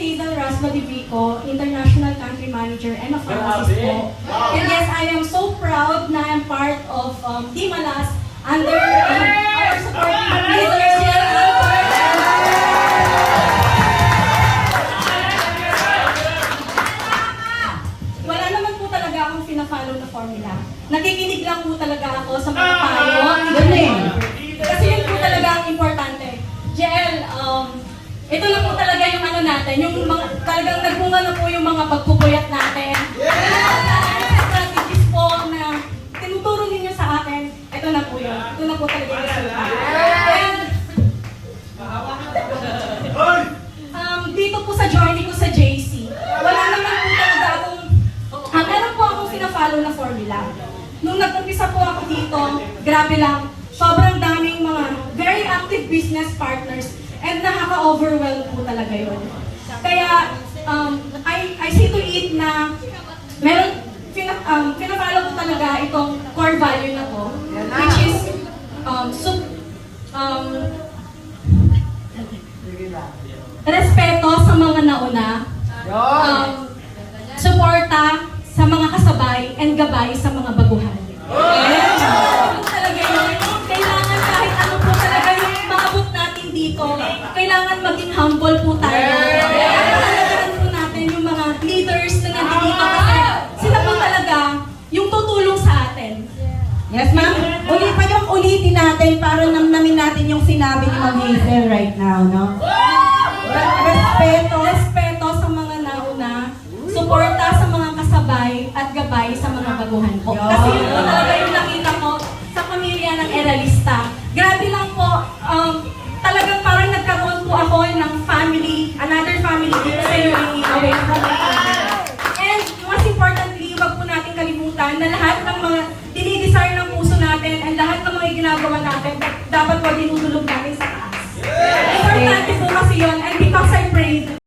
Hazel Rasmadivico, International Country Manager and a pharmacist po. And yes, I am so proud na I'm part of Team Alas under our supporting leaders here. Wala naman po talaga akong pina-follow na formula. Nakikinig lang po talaga ako sa mga payo. Kasi yun po talaga ang importante. JL, ito lang po talaga yung ano natin, yung mga, talagang nagbunga na po yung mga pagpupuyat natin. Strategies po na tinuturo ninyo sa akin, ito na po yun. Ito na po talaga yung resulta. And, dito po sa journey ko sa JC, wala naman po talaga akong, meron po akong pina-follow na formula. Nung nag-umpisa po ako dito, grabe lang, sobrang daming mga very active business partners and nakaka-overwhelm po talaga yun. Kaya, I see to it na meron, pina-follow ko talaga itong core value na to, which is, respeto sa mga nauna, suporta sa mga kasabay, and gabay sa mga baguhan. Talaga yun. Kailangan kahit ano po talaga yung maabot natin dito, kailangan maging humble po tayo. Kailangan po natin yung mga leaders na nandito kasi sila po talaga yung tutulong sa atin. Yes, ma'am. Ulitin natin para namnamin natin yung sinabi ni Ma'am Hazel right now, no? Respeto sa mga nauna, suporta sa mga kasabay at gabay sa mga baguhan po. Kasi yun po talaga yung nakita ko sa pamilya ng Eralista. Grabe lang po, talagang parang nagkaroon po ako ng family, another family dito sa UAE away from my family. And most importantly, wag po natin kalimutan na lahat ng mga dinidesire ng puso natin and lahat ng mga ginagawa natin, dapat po dinudulog natin sa taas. Importante po kasi yun, and because I prayed,